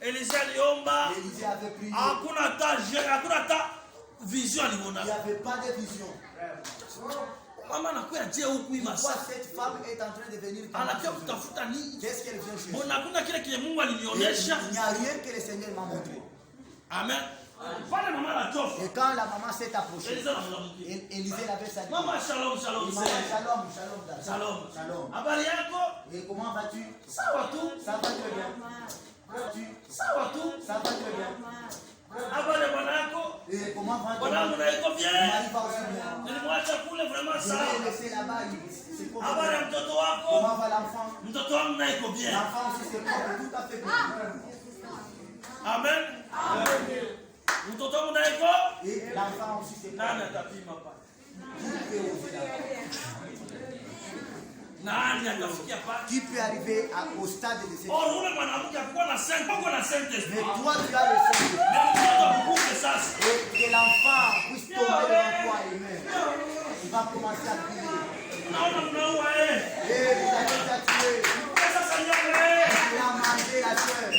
Élisée aliomba. Élisée avait prié. Hakuna hata vision aliona. Il n'y avait pas de vision. Mama anakuwa je huku hii Pourquoi cette femme est en train de venir? Anakuwa kutafuta nini? Qu'est-ce qu'elle vient chercher? Mbona hakuna kile kile Mungu alinionyesha? Il n'y a rien que le Seigneur m'a montré. Amen. Pale mama anatoka. Et quand la maman s'est approchée, Élisée anamwambia. Élisée l'avait salué. Mama shalom shalom. Maman, shalom, shalom, dada. Shalom. Shalom. Habari yako? Et comment vas-tu? Sawa tu. Ça va très bien. Sawa tu. Ça va très bien. Habari ya bwana yako? Et comment vas-tu? Bwanangu na iko Mon bien. mari va aussi bien. Nilimwacha kule vraiment Je sawa. l'ai laissé là-bas. C'est pour Habari ya mtoto wako? comment va l'enfant? Mtoto wangu na iko bien. L'enfant aussi c'est tout à fait bien. Amen. Mtoto wangu na iko? Et l'enfant aussi c'est Nani atapima pale? Qui peut arriver au stade de cette Oh, ule mwanamke akuwa na saint, pako na saint mais esprit. toi tu as le Saint-Esprit. Mais mtoto akukufe sasa. Et que l'enfant puisse tomber devant toi et même. Il va commencer à prier. Naona mnaua eh. Et vous allez déjà tuer. Sasa nyonge. Il a mangé la soeur.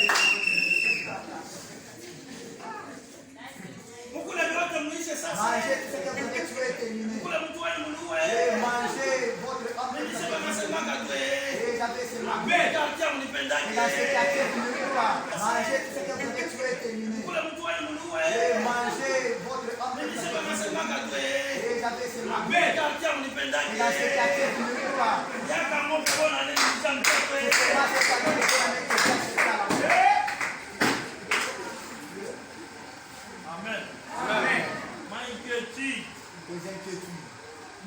Mukule vyote muishe sasa. Mangez tout ce que vous avez tué et terminé. Mukule mtu wenu mnuue. Et mangez votre homme. Nilisema nasema kadwe. Et j'avais ce matin. Mais quand on nipendake. Il a fait la tête de ne pas. Mangez tout ce que vous avez tué et terminé. Mukule mtu wenu mnuue. Et mangez votre homme. Nilisema nasema kadwe. Et j'avais ce matin. Mais quand on nipendake. Il a fait la tête de ne pas. Yaka ngombe bona nini mtamtoto. Amen. Amen. Mainquiétude. Des inquiétudes.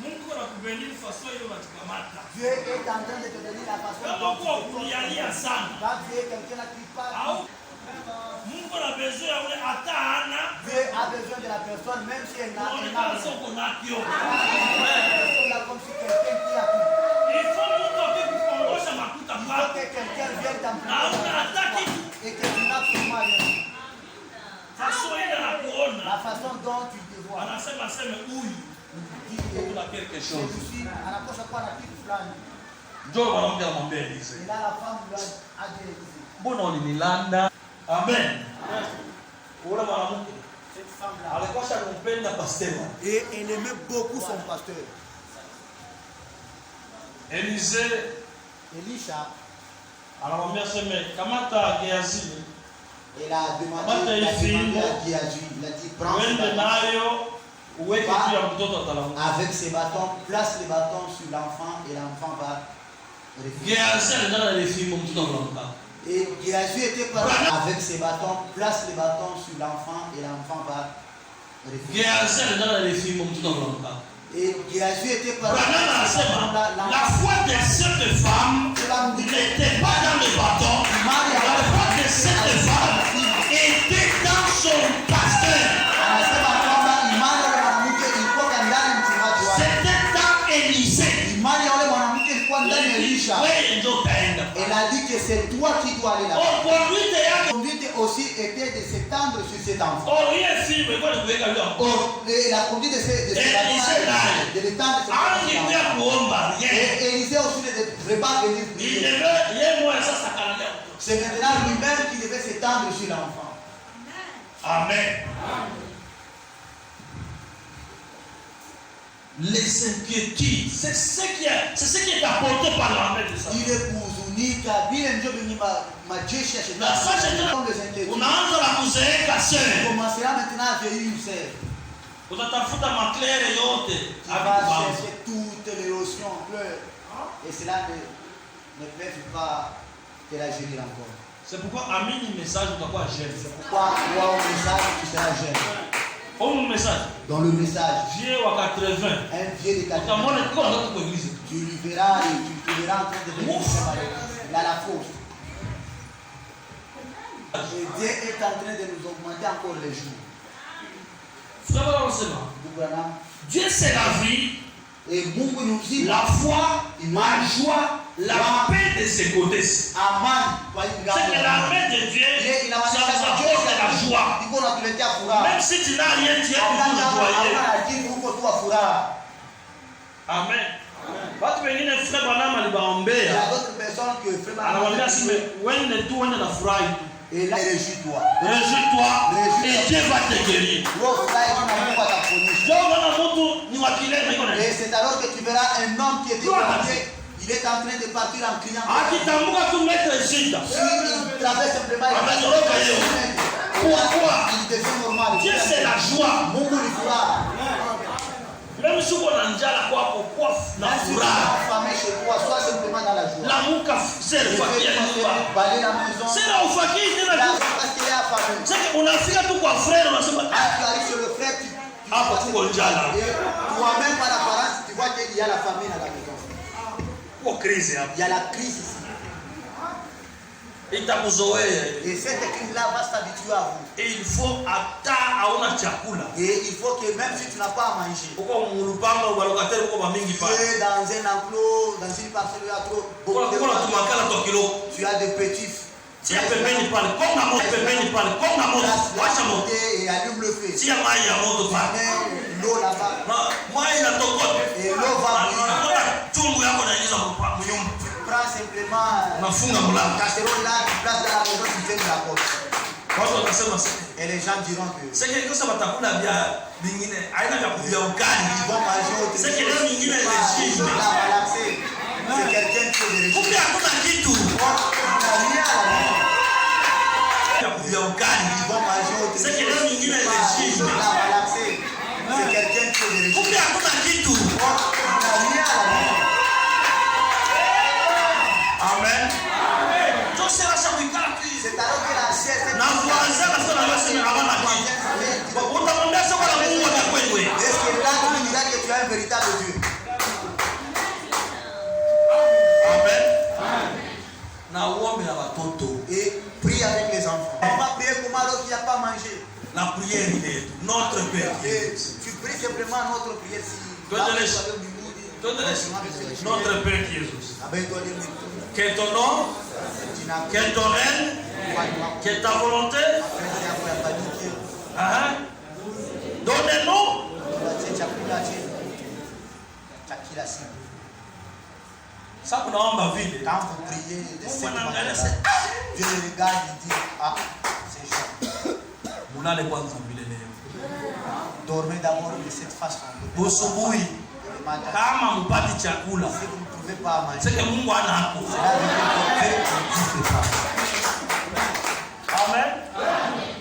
Mungu anakubadili faso hiyo unatukamata. Dieu est en train de te donner la façon Kama uko kulialia sana. quand Dieu est quelqu'un qui parle, Au Mungu ana besoin ya ule hata hana. Dieu a besoin de la personne même si elle n'a On est rien. pas soko nakio. Là comme si quelqu'un qui a tout. Il faut Mungu akikukongosha makuta Il faut kwako. que quelqu'un vienne Na t'employer una hata kitu. et que tu n'as plus rien. Faso ile anakuona. La façon dont tu te vois. Anasema sema huyu kuna quelque chose. Celui-ci anakosa kuwa na kitu fulani. Ndio mwanamke anamwambia Elise. Et là la femme lui a dit, Mbona ulinilanda? Amen. Ule mwanamke cette femme-là. alikuwa anampenda pasteur. Et elle aimait beaucoup son pasteur. Elise Elisha, anamwambia sema kamata Gehazi. elle a demandé à Géhazi, il a dit prends ce Uende bâton. nayo uweke juu ya mtoto atalamuka. Avec ses bâtons, place les bâtons sur l'enfant et l'enfant va réfugier. Gehazi alindana na fimbo mtoto atalamuka. Et Géhazi était parti avec ses bâtons, place les bâtons sur l'enfant et l'enfant va réfugier. Gehazi alindana na fimbo mtoto atalamuka. Et Géhazi était parti Branham anasema la foi de cette femme n'était pas dans le bâton. La foi de cette femme était dans son pasteur. anasema kwamba imani ya mwanamke ilikuwa ndani ya mchungaji wake. C'était dans Élisée. Imani ya yule mwanamke ilikuwa ndani ya Elisha. Wewe ndio utaenda. Elle a dit que c'est toi qui dois aller là-bas. Conduite yake. La conduite aussi était de s'étendre sur cet enfant. Ile fimbo ilikuwa ni kuweka juu. Or, la conduite de cet enfant, de l'étendre sur cet Angekuja enfant. kuomba rien. Et Élisée aussi ne devait pas venir Il prier. devait yeye mmoja sasa kanalia. C'est maintenant lui-même qui devait s'étendre sur l'enfant. Amen. Les inquiétudes, c'est ce qui est apporté par l'armée de Satan. Ile kuhuzunika vile ndio venye majeshi ya Na sasa shetani. unaanza na kuzeeka sasa. Commencera maintenant à vieillir, c'est. Utatafuta maklere yote. Tu vas chercher toutes les lotions, pleure. Et cela ne peut pas te la gérer encore. C'est pourquoi amini message utakuwa jeune. C'est pourquoi toi au message tu seras jeune. Au message. Dans le message, Vieux wa 80. un vieux de 80. Utamwona kwa ndoto kwa église. Tu lui verras et tu le verras en train de venir à l'église. Il a la force. Et Dieu est en train de nous augmenter encore les jours. Dieu c'est la vie, Et Mungu nous dit la foi, la joie, la paix de ses côtés. C'est que l'armée de Dieu, ça apporte la joie. Même si tu n'as rien, tu es toujours joyeux. Amen. Watu wengine frère Branham alibaombea. Anamwambia sime wende tu wende na furahi tu. Et réjouis-toi. Réjouis-toi. Et Dieu va te guérir. Et c'est alors que tu verras un homme qui était bloqué. Il est en train de partir en criant. Il traverse simplement. Pourquoi? Il devient normal. Dieu c'est la joie. Même si on a déjà la quoi pourquoi na furaha. Chez toi, sois simplement dans la joie. La muka c'est le fakir nyumba. Balayer la maison. C'est là au fakir tena. Parce qu'il est affamé. C'est qu'on a fika tu kwa frère unasema tu arrives sur le frère tu hapa tuko njala. Toi-même par apparence tu vois qu'il y a la famine à la maison. Kwa crise hapa. Il y a la crise ici. Et cette crise-là va s'habituer à vous. Et il faut ata aona chakula. Et il faut que même si tu n'as pas à manger. Uko mulupanga ubalokateri uko bamingi pale. Tu es dans un enclos, dans une parcelle où il y a trop beaucoup de kilo. Tu as des petits. Tia pembeni pale, comme la moto pembeni pale, comme la moto. Wacha moto. Et allume le feu. Tia mai ya moto pale. L'eau là-bas. Mai na tokote. Et l'eau va bouillir. Chungu yako naingiza mnyumba. Prends simplement nafunga mlango. Casserole là, tu places dans la maison, tu fermes la porte. Et les gens diront que c'est quelque chose batakula bia bingine aina vya kuvia ukali. Ils vont manger au c'est quelque chose bingine régime. C'est quelqu'un qui est de régime. Kumbe hakuna kitu. Ya kuvia ukali. Ils vont manger au c'est quelque chose bingine régime. C'est quelqu'un qui est de régime. Kumbe hakuna kitu. Amen. C'est alors que la sieste est est-ce que là tu me diras que tu as un véritable Dieu? Amen. Et prie avec les enfants. On va prier comme alors qu'il n'y a pas mangé. La prière est notre Père. Et tu pries simplement notre prière si notre Père Jésus. Que ton nom, que ton règne, que ta volonté. Donnez-nous. Ça vous donne vie. Quand vous priez de cette manière, Dieu regarde et dit ah, c'est chaud. Dormez d'abord de cette façon. Usubuhi kama mpati chakula si vous ne pouvez pas manger, c'est que Mungu ana hapo. Amen.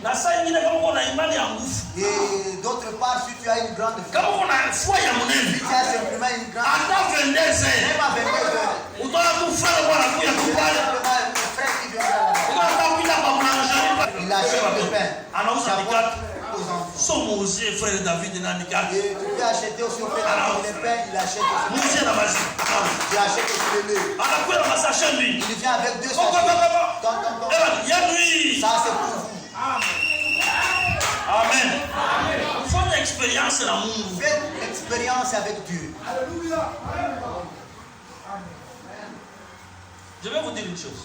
Na saa nyingine kama uko na imani ya nguvu. Et d'autre part, si tu as une grande foi, kama uko na foi ya munene, si tu as simplement une grande ata 22 heures, même à 22 heures, utaona tu frère bwana kuya kubale. Il achète le pain. Anauza mikate. Aux enfants. Somo uzie frère David na mikate. Et tu peux acheter aussi au fait le pain, il achète aussi. Muzie na basi. Il achète aussi le lait. Anakuwa na sachet lui. Il vient avec 2 sachets. Ya lui. Ça c'est pour vous. Amen. Vous faites une expérience dans le monde. Faites l'expérience avec Dieu. Alléluia. Je vais vous dire une chose.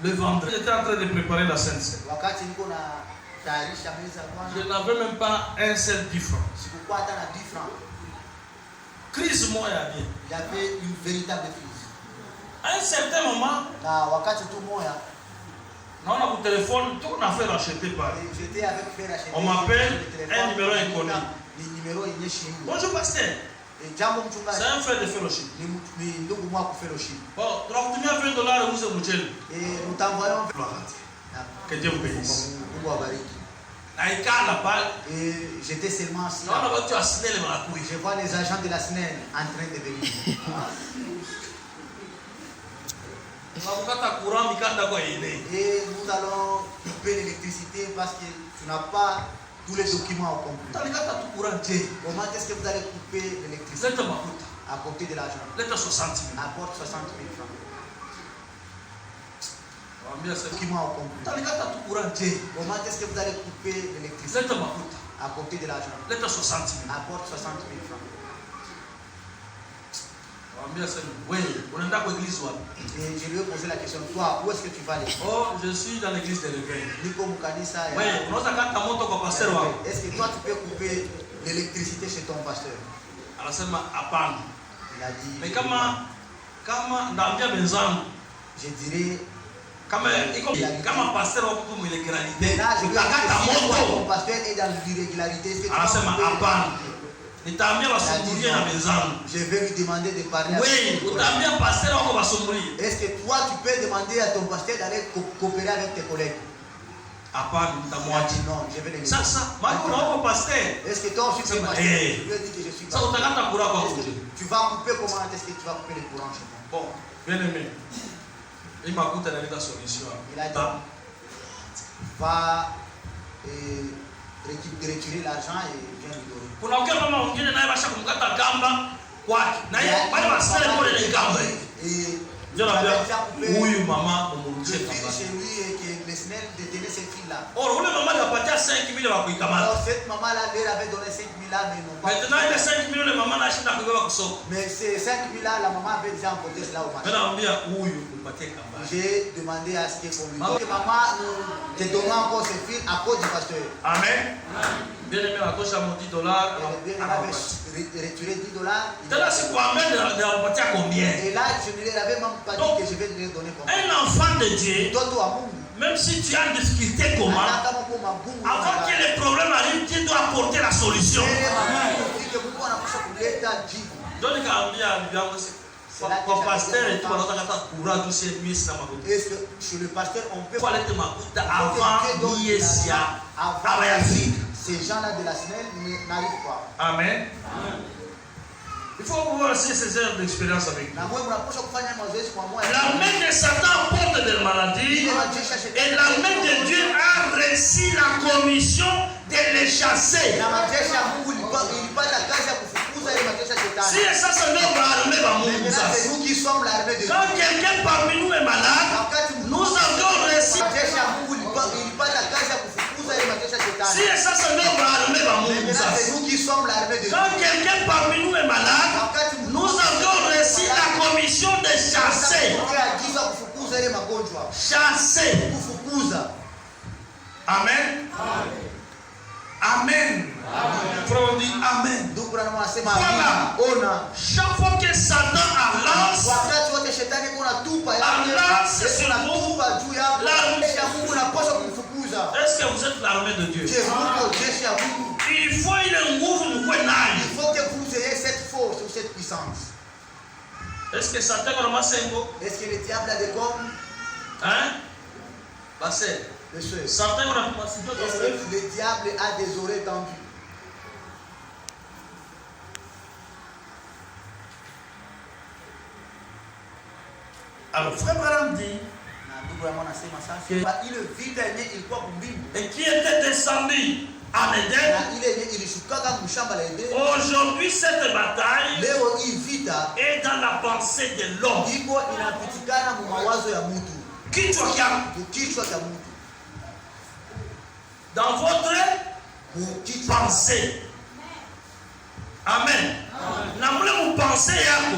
Le vendredi, j'étais en train de préparer la Sainte Seine. Je n'avais même pas un seul 10 francs. Crise moi il y avait une véritable crise. À un certain moment, on a mon téléphone, tout on a fait racheter par. On m'appelle un numéro inconnu. Bonjour pasteur. C'est un frère de fellowship. Bon, tu as $20 vous êtes et nous t'envoyons. Que Dieu vous bénisse. Et j'étais seulement assis. Je vois les agents de la SNEL en train de venir. Et nous allons couper l'électricité parce que tu n'as pas tous les documents au complet. Comment est-ce que vous allez couper l'électricité? À côté de l'argent. Apporte 60 000 francs. Documents au complet. Comment est-ce que vous allez couper l'électricité? À côté de l'argent. Apporte 60 000 francs. Oui, et je lui ai posé la question, toi, où est-ce que tu vas aller? Oh, je suis dans l'église de l'éveil. Oui, est-ce que toi tu peux couper l'électricité chez ton pasteur? Il a dit, mais je dirais, Kama pasteur wako kwa irrégularité, utakata moto. Mon pasteur est dans l'irrégularité. Anasema hapana. Nitaambia wasumbulie na wenzangu. Je vais lui demander de parler. Oui, utaambia pasteur wako wasumbulie. Est-ce que toi tu peux demander à ton pasteur d'aller coopérer avec tes collègues? Hapana, nitamwacha. Non, je vais le dire. Sasa, mako na wako pasteur. Est-ce que toi aussi tu es pasteur? Je lui ai dit que je suis pasteur. Sasa utakata kura kwa kuje. Tu vas couper comment est-ce que tu vas couper le courant chez moi? Bon, bien aimé. Il m'a coûté la solution. Il a dit va retirer l'argent et viens lui donner. Kuna ukiwa mama mwingine naye basha kumkata kamba kwake. Na yeye bali basale pole ile kamba. Ndio naambia huyu mama umrudishe kamba. Chez lui et que le Seigneur détenait cette fille là. Or ule mama akapatia 5000 wa kuikamata. Alors cette maman là leur avait donné 5000 là mais non pas. Maintenant ile 5000 le mama anashinda kubeba kusoko. Mais ces 5000 là la maman avait déjà emporté cela au marché. Mimi naambia huyu umpatie kamba. J'ai demandé à ce qu'on lui donne. Maman nous te donnons encore ces filles à cause du pasteur. Amen. Bien aimé atosha mon $10. Elle avait retiré $10. Tena siku amen de ampatia combien? Et là je ne leur avais même pas dit que je vais leur donner combien. Un enfant de Dieu, Toto à Mungu. même si tu as une difficulté comment, avant que les problèmes arrivent, tu dois apporter la solution. Donc, il y a un pasteur et tout, est-ce que chez le pasteur on peut avant ces gens-là de la semaine n'arrivent pas. Amen. Il faut pouvoir essayer ces heures d'expérience avec nous. La main de Satan porte des maladies et la main de Dieu a reçu la commission de les chasser. Si ça c'est notre armée, c'est nous qui sommes l'armée de Dieu. Quand quelqu'un parmi nous est malade, nous avons reçu. Si ça c'est notre armée, c'est nous qui sommes l'armée de Dieu. Quand quelqu'un parmi nous est malade, nous avons reçu la commission de chasser. Chasser. Amen. Amen. Frère, on dit Amen. Voilà. Chaque fois que Satan lance sur vous, est-ce que vous êtes l'armée de Dieu? Il faut que vous ayez cette force ou cette puissance. Est-ce que Satan a ramassé un mot? Est-ce que le diable a des cornes? Hein? Passez. Satan a ramassé un mot. Est-ce que le diable a des oreilles tendues? Alors, frère Branham dit et qui était descendu en Éden. Aujourd'hui, cette bataille est dans la pensée de l'homme. Dans votre pensée. Amen. Na mule mupense yako.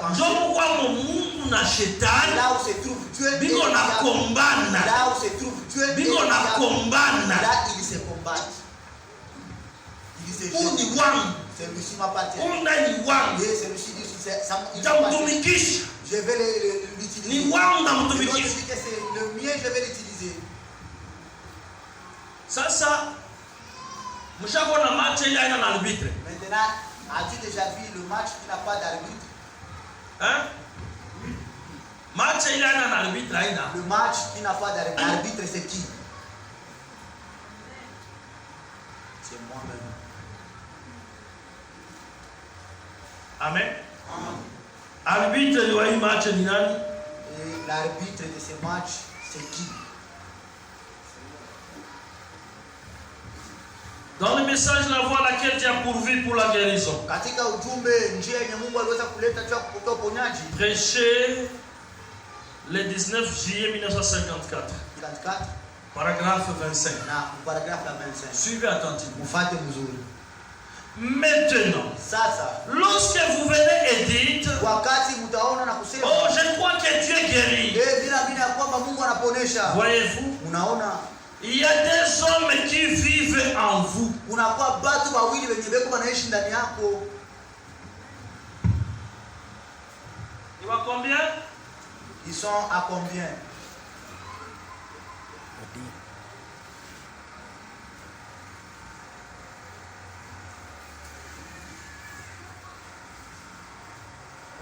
Ndio mkwa Mungu na shetani. Là où se trouve Dieu. Biko na kombana. Là où se trouve Dieu. Biko na kombana. Là ils se combattent. Ils se jette. Ni wangu. Celui-ci m'appartient. Ni wangu. Et celui-ci dit ça. Jamtumikisha. Je vais l'utiliser. Ni wangu na mtumikisha. C'est le mien, je vais l'utiliser. Sasa mshakona match ile haina na arbitre. Maintenant, as-tu déjà vu le match qui n'a pas d'arbitre? Hein? Match ile haina na arbitre haina. Le match qui n'a pas d'arbitre. L'arbitre c'est qui? C'est moi-même. Amen. Arbitre de wa match ni nani? Et l'arbitre de ce match c'est qui? Dans le message, la voie à laquelle tu as pourvu pour la guérison. Prêché le 19 juillet 1954. Paragraphe 25. Suivez attentivement. Maintenant, lorsque vous venez et dites, oh, je crois que Dieu guérit. Voyez-vous? Il y a des hommes qui vivent en vous. Il va combien? Ils sont à combien?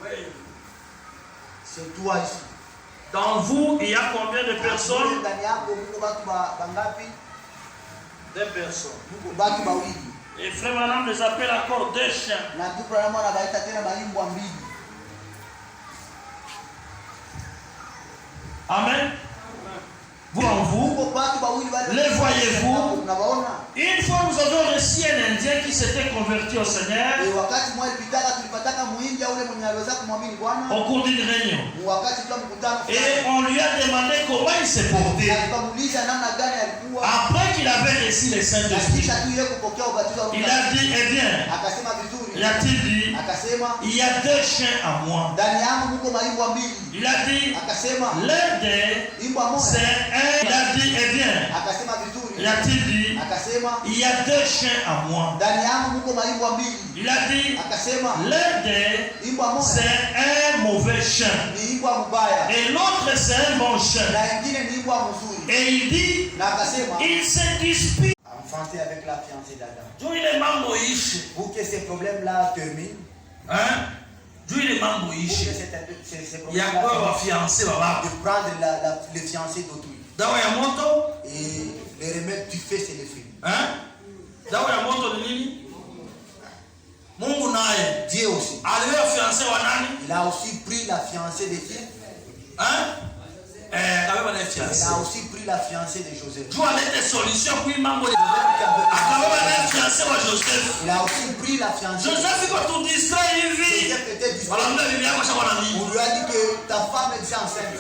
Oui. C'est toi ici. Dans vous, il y a combien de personnes? 2 personnes. Et frère Madame les appelle encore 2 chiens. Amen. Vous en vous, les voyez-vous? Une fois nous avons reçu un Indien qui s'était converti au Seigneur au cours d'une réunion. Et on lui a demandé comment il s'est porté. Après qu'il avait reçu les Saint-Esprit, il a dit, eh bien, il a-t-il dit, il y a 2 chiens à moi. Il a dit, l'un des, c'est un. Il a dit, eh bien, il a-t-il dit, il y a 2 chiens à moi. Il a dit, l'un des, c'est un mauvais chien. Et l'autre, c'est un bon chien. Et il dit, il se dispute. Enfanté avec la fiancée d'Adam. Pour que ces problèmes-là terminent. Hein? Il y a quoi fiancé de prendre le fiancé d'autrui. Et les remèdes du fait, c'est les fruits. Hein? Dieu aussi. Il a aussi pris la fiancée de qui? Hein? Il a aussi pris la fiancée de Joseph. Il a aussi pris la fiancée. Joseph On lui a dit que ta femme est enceinte.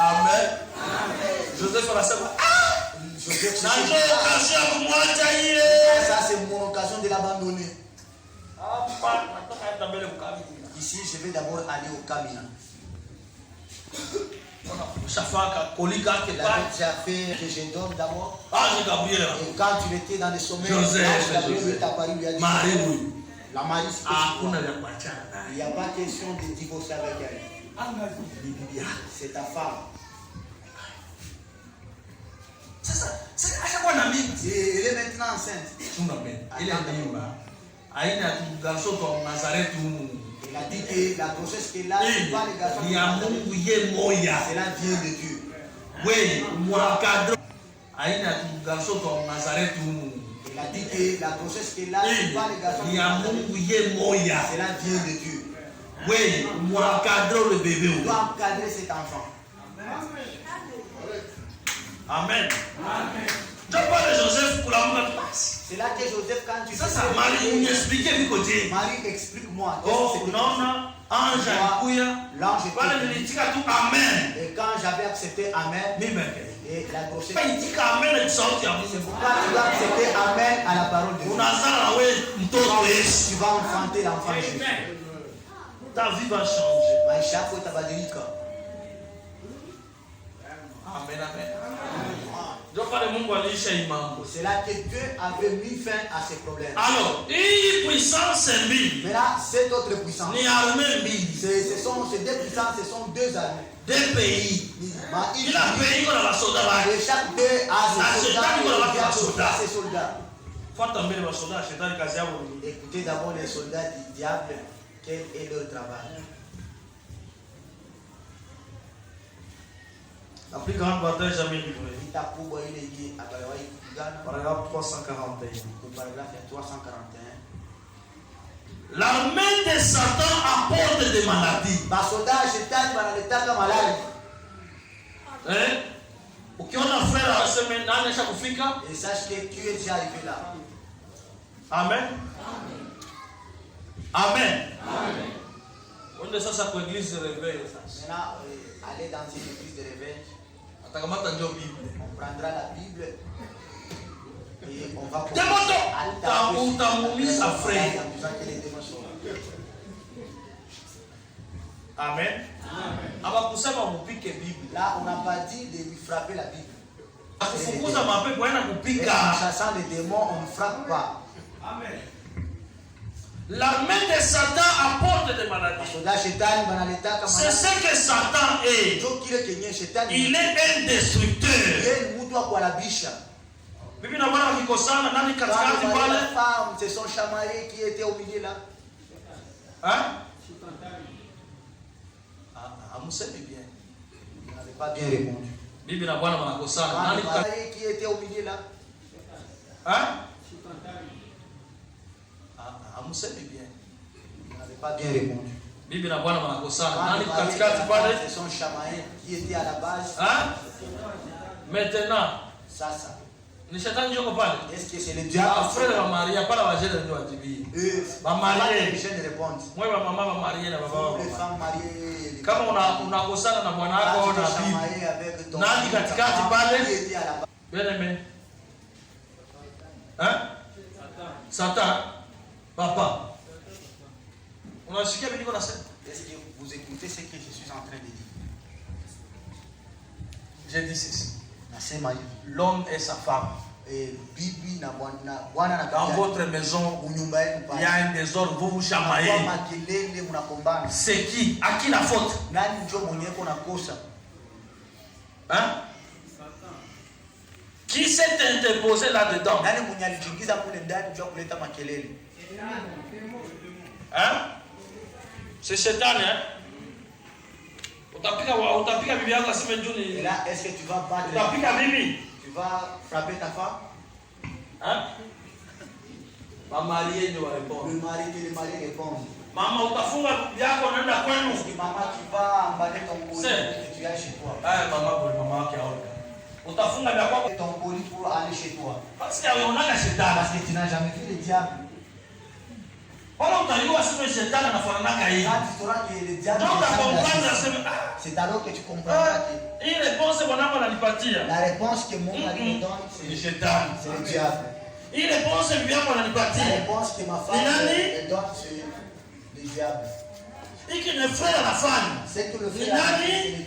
Amen. Joseph a ça c'est mon occasion de l'abandonner. Ici je vais d'abord aller au Kamina. J'ai fait que je donne d'abord. Et quand tu étais dans les sommets, Gabriel t'a paru, lui a dit la Marie, il n'y a pas question de divorcer avec elle. C'est ta femme. Elle est maintenant enceinte. Elle a dit que la grossesse qu'elle a, c'est pas les garçons. Cela vient de Dieu. Oui, moi, cadre. Elle a dit que la grossesse qu'elle a, c'est pas les garçons. Cela vient de Dieu. Oui, moi, cadre le bébé. Tu dois encadrer cet enfant. Amen. Je parle de Joseph pour l'amour de place. C'est là que Joseph, quand tu ça, Marie, m'expliquait du côté. Marie, explique-moi. Oh, non, ange, l'ange Amen. Et quand j'avais accepté Amen, et la grossesse. Il dit qu'Amen est sorti à vous. C'est pourquoi tu dois accepter Amen à la parole de Dieu. Tu vas enfanter l'enfant Jésus. Ta vie va changer. Maisha yako itabadilika. Amen, amen. C'est là que Dieu avait mis fin à ces problèmes. Alors, une puissance est mise. Mais là, cette autre puissance. Ce sont ces 2 puissances, ce sont 2 armées. 2 pays. Il a pays qu'on a la soldat. Et chaque pays a ses soldats. Écoutez d'abord les soldats du diable. Quel est leur travail? La plus grande bataille jamais livrée. Paragraphe 341. Paragraphe 341. L'armée de Satan apporte des maladies. Ukiona frère aseme nani ashakufika? Et sache que tu es déjà arrivé là. Amen. Amen. Amen. On est sasa kwa église de réveil sasa. Maintenant aller dans une église de réveil. Atakamata ndio Bible. On prendra la Bible et on va utamuumiza frère. Amen. Abakusema mupike Bible. Là on n'a pas dit de lui frapper la Bible. Akufukuza mapepo yana kupika. En chassant les démons, on ne frappe pas. Amen. L'armée de Satan apporte des maladies. C'est ce que Satan est. Il est un destructeur. Bibi na bwana wakikosana nani katikati pale? Les femmes se sont chamaillées qui étaient au milieu là. Hein? Amusemi bien. Vous n'avez pas bien répondu. Bibi na bwana wanakosana nani katikati qui était au milieu là? Hein? Amusemi bien. Vous n'avez pas bien répondu. Bibi na bwana wanakosana nani katikati pale? Se sont chamaillées qui étaient à la base. Hein? Maintenant. Ça. Ni shetani njoko pale. Est-ce que c'est le diable? Frère wa Maria pala wajele ndio wajibi. Ba Maria je ne réponds. Moi ba mama ba Maria na baba. Les femmes mariées. Kama unakosana na bwana wako na bibi. Nani katikati pale? Bien aimé. Hein? Satan. Papa. Unasikia nini nasema? Est-ce que vous écoutez ce que je suis en train de dire? J'ai dit ceci. L'homme et sa femme. Dans votre maison, il y a un désordre, vous vous chamaillez. C'est qui? À qui la faute? Hein? Qui s'est interposé là-dedans? Hein? C'est Satan, hein? Utapika bibi yako aseme njuni. Et là, est-ce que tu vas battre? Utapika bibi? Tu vas frapper ta femme? Hein? Ma mariée ne va répondre. Le mari répond. Maman, utafunga bibi yako naenda kwenu. Est-ce que maman tu vas emballer ton colis que tu ailles chez toi? Maman qui a orga. Utafunga bibi yako ton colis pour aller chez toi. Parce qu'il y a un Satan. Parce que tu n'as jamais vu le diable. C'est alors que tu comprendras que la réponse que mon mari me donne, c'est le diable. La réponse que ma femme me donne, c'est le diable. C'est que le frère, c'est le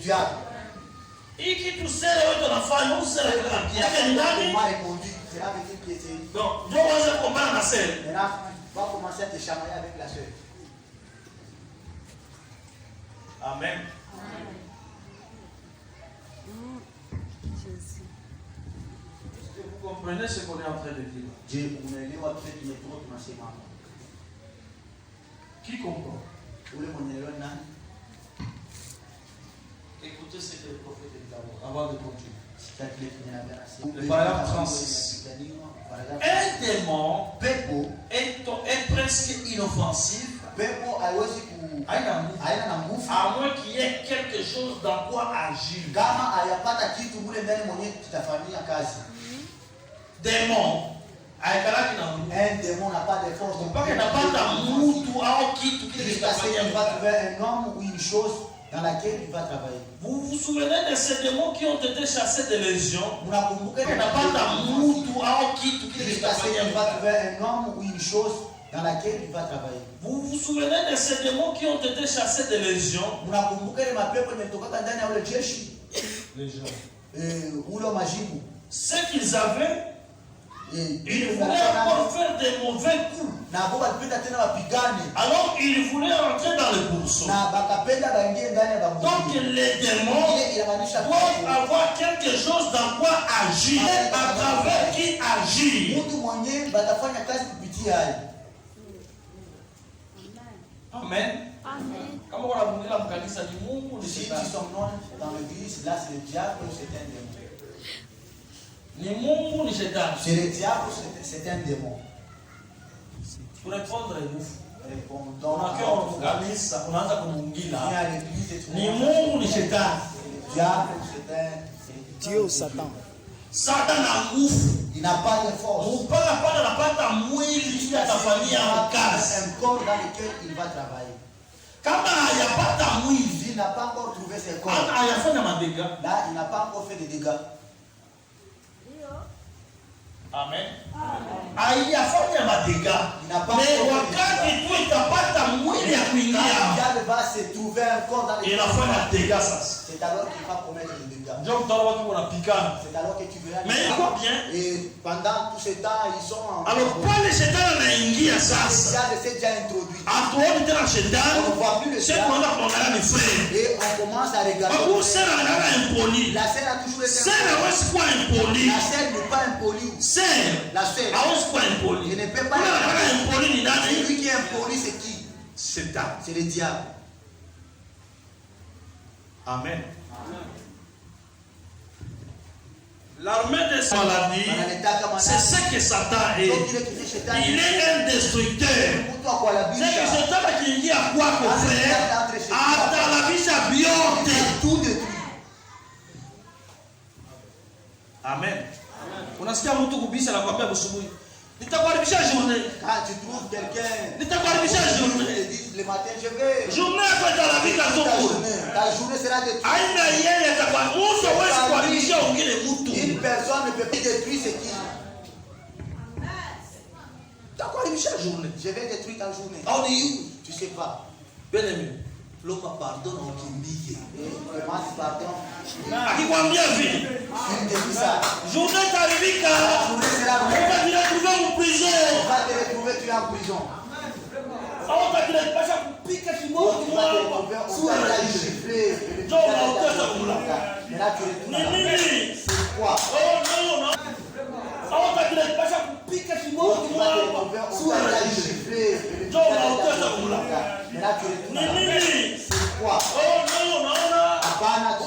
diable. Cela veut dire que c'est... Donc, je vais comprendre la sœur. Va commencer à te chamailler avec la sœur. Amen. Jésus. Est-ce que vous comprenez ce qu'on est en train de dire? Qui comprend? Écoutez ce que le prophète dit d'abord, avant de continuer. Le paragraphe 36. Un démon est presque inoffensif, à moins qu'il y ait quelque chose dans quoi agir. Démon. Un démon n'a pas de force. Il n'a pas d'amour qui va trouver un homme ou une chose dans laquelle il va travailler. Vous vous souvenez de ces démons qui ont été chassés de légions? Il n'a pas d'amour qui va trouver un homme ou une chose dans laquelle il va travailler. Vous vous souvenez de ces démons qui ont été chassés de légions? Ce qu'ils avaient, ils voulaient encore faire des mauvais coups. Alors ils voulaient entrer dans le bourseau. Donc les démons doivent avoir quelque chose dans quoi agir, à travers qui agir. Amen. Si tu sommes dans l'église, là c'est le diable ou c'est un démon? C'est le diable ou c'est un démon? Pour répondre, répondons. Ni Mungu ni shetani. Diable c'est un Dieu Satan. Satan na nguvu. Il n'a pas de force. Mpaka pale anapata mwili ili atafanyia kazi. Un corps dans lequel il va travailler. Kama hayapata mwili, il n'a pas encore trouvé ses corps. Hayafanya madega. Là, il n'a pas encore fait de dégâts. Amen. Hayafanya madega. Mais wakati tu itapata mwili ya kuingia, il va se trouver un corps dans lequel il a fait un dégât ça. C'est alors qu'il va commettre le dégât. C'est alors que tu verras. Mais il va bien. Et pendant tout ce temps, ils sont en. Alors, pas les chétans anaingia sasa. C'est déjà introduit. Atuoni tena shetani. On ne voit plus le C'est qu'on a parlé de frère. Et on commence à regarder. Babu sera ngana impoli. La sœur a toujours été Sera hawezi kuwa impoli. La sœur n'est pas impolie. La sœur hawezi kuwa impoli. Elle ne peut pas être impoli ni nani? Celui qui est impoli, c'est qui? Satan. C'est le diable. Amen. L'armée de sa maladie, c'est ce que Satan est. Il est un destructeur. C'est que Satan qui dit à quoi qu'on fait, dans la vie, ça biote. Tout détruit. Amen. Unasikia mtu kubisha anakuambia asubuhi, nitakuharibisha journée. Quand tu trouves quelqu'un, nitakuharibisha journée. Le matin, je vais. Journée après dans la vie ta journée sera détruite. Aina yeye atakuwa mtu hawezi kuharibisha wengine mtu. Une personne ne peut plus détruire ce qui. Nitakuharibisha journée. Je vais détruire ta journée. How do you? Tu sais pas. Bien aimé. L'homme pardonne au kimbiye. Demande pardon. Akikwambia vile. Journée taribika. Tu vas te retrouver en prison. Tu vas te retrouver, tu es en prison. On va te retrouver kupika kimoto mwako. On t'a giflé. Ndio unaoteza kula. Mais là tu retournes. Nini? C'est quoi? Oh non. On va te retrouver kupika kimoto mwako. On t'a giflé. Ndio unaoteza kula. Mais là tu retournes. Nini? C'est quoi? Oh non, unaona?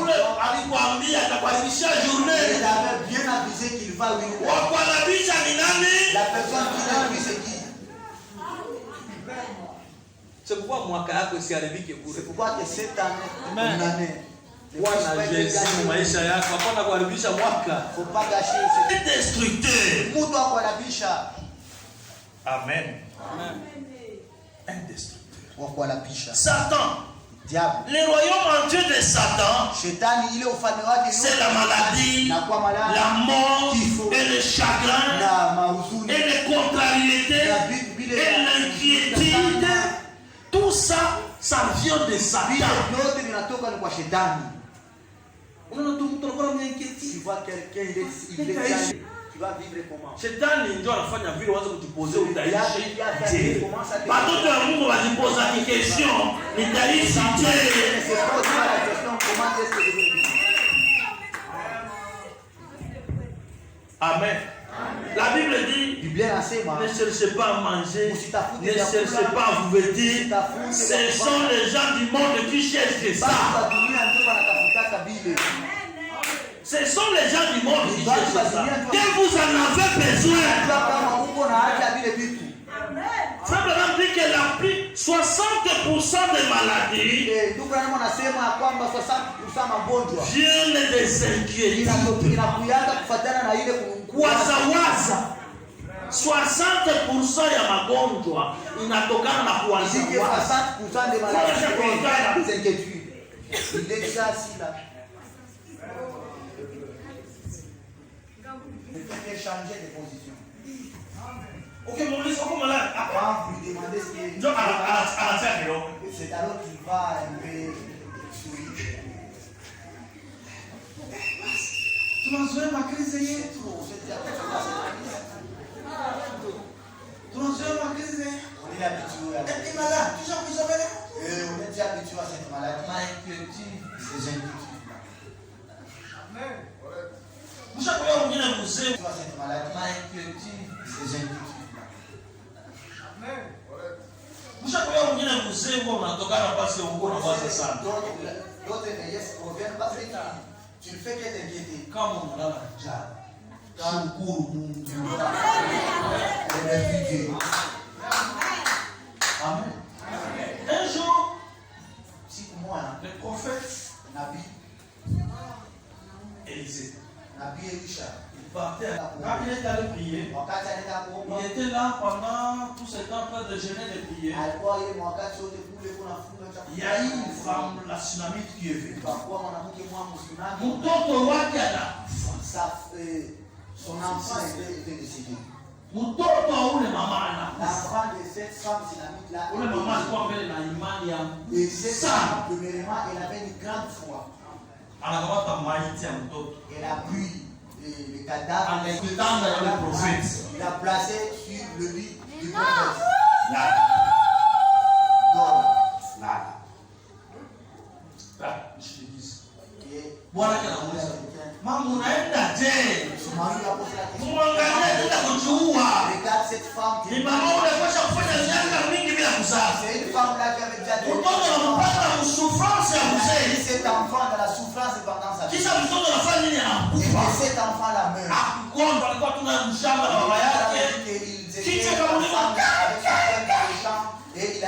Ule alikwambia atakuharibisha journée. Il avait bien avisé qu'il va lui. Wakuharibisha ni nani? La personne qui détruit c'est qui? C'est pourquoi mwaka yako isiharibike bure. C'est pourquoi que cette année, une année. Bwana Yesu maisha yako hapana kuharibisha mwaka. Faut pas gâcher. C'est destructeur. Mungu akuharibisha. Amen. Un destructeur. Wakuharibisha. Satan. Diable. Le royaume entier de Satan. Shetani ile ufalme wake c'est la maladie, la mort et le chagrin et les contrariétés et l'inquiétude. Tout ça, ça vient de Satan. On a tout le monde inquiété. Tu vois quelqu'un, il est tu vas vivre comment? Shetani ndio anafanya vile waanze kujipoze utaishi. Watoto wa Mungu wajipoza question, nitaishi je? C'est pas la question comment est-ce que je vais vivre. Amen. La Bible dit, ne cherchez pas à manger, ne cherchez pas à vous vêtir. Ce sont les gens du monde qui cherchent ça. Ce sont les gens du monde qui cherchent ça. Que vous en avez besoin. Frère Branham dit que la plus 60% des maladies viennent des inquiétudes. Wazawaza 60% ya magonjwa inatokana na kuwazawaza. Changer de position. Ok, mon fils, on va là. Quand vous lui demandez ce qui est. C'est alors qu'il va un peu sourire. Tu m'as joué ma crise hier. Tu m'as joué ma crise hier. On est habitué à. Et puis malade, tu sais vous avez on est déjà habitué à cette maladie. Ma inquiétude, ces inquiétudes. Amen. Vous savez comment on vient vous aider. Cette maladie, ma inquiétude, ces inquiétudes. Amen. Vous savez comment on vient vous aider. On a toqué la passe au cours de la salle. D'autres vieillesses reviennent parce que tu ne fais que t'inquiéter. Comme on a la joie. Quand on court, on Amen. Un jour, le prophète Nabi Élisée, Nabi Elisha, il partait. Quand il est allé prier, il était là pendant tout ce temps en train de jeûner et de prier. Il y a eu une femme, la tsunamite, qui est venue. Mtoto wake son enfant était décédé. Mtoto ule mama l'enfant de cette femme tsunamite là. Ule mama alikuwa mbele na imani ya et cette femme, premièrement, elle avait une grande foi. Elle a pris le cadavre. Il a placé sur le lit du prophète. Bwana anamuuliza, mama unaenda je? Muangalie tena kujiua. Ni mama unapaswa kufanya miaka mingi bila kuzaa. Mtoto anapata souffrance ya uzee. Kisha mtoto anafanya nini? Anakufa. Hakugonjwa, alikuwa tuna mshamba na mama yake. Kisha kama ni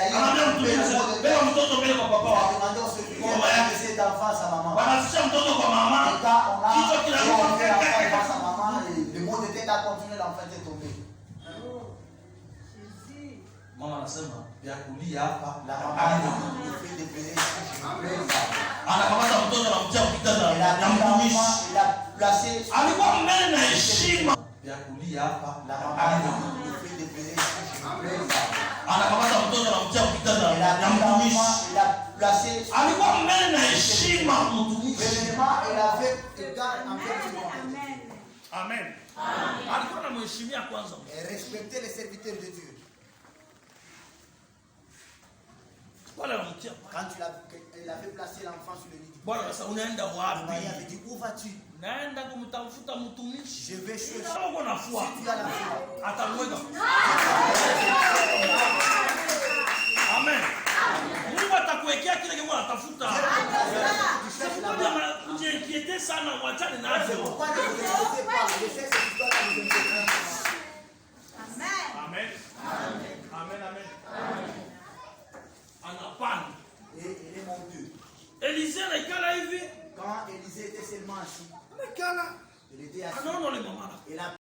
anamwambia mtoto mbele kwa papa wake. Wanafisha mtoto kwa mama. Kichwa kinaruka. Le mot de tête a continué, l'enfant est tombé. Mama anasema ya kulia hapa. Anakamata mtoto na kumtia kitanda na mtumishi. Alikuwa mbele na heshima. Ya kulia hapa. Anakamata mtoto na kumtia kitanda na mtumishi. Alikuwa mbele na heshima mtumishi. Amen. Alikuwa anamheshimia kwanza. Respecter les serviteurs de Dieu. Quand il avait placé l'enfant sur le lit, Maria avait dit, où vas-tu? Je vais chercher. Si tu as la foi. Amen. Mungu atakuwekea kile kile unatafuta. Ujiinquiete sana, wachane nacho. Pourquoi ne vous inquiétez pas? Le fait que tu dois nous inquiéter. Amen. Amen. Amen. Anapanda. Et il est honteux. Élisée alikala hivi. Quand Élisée était seulement assis, Alikala. il était assis. Anaona le mama. Et la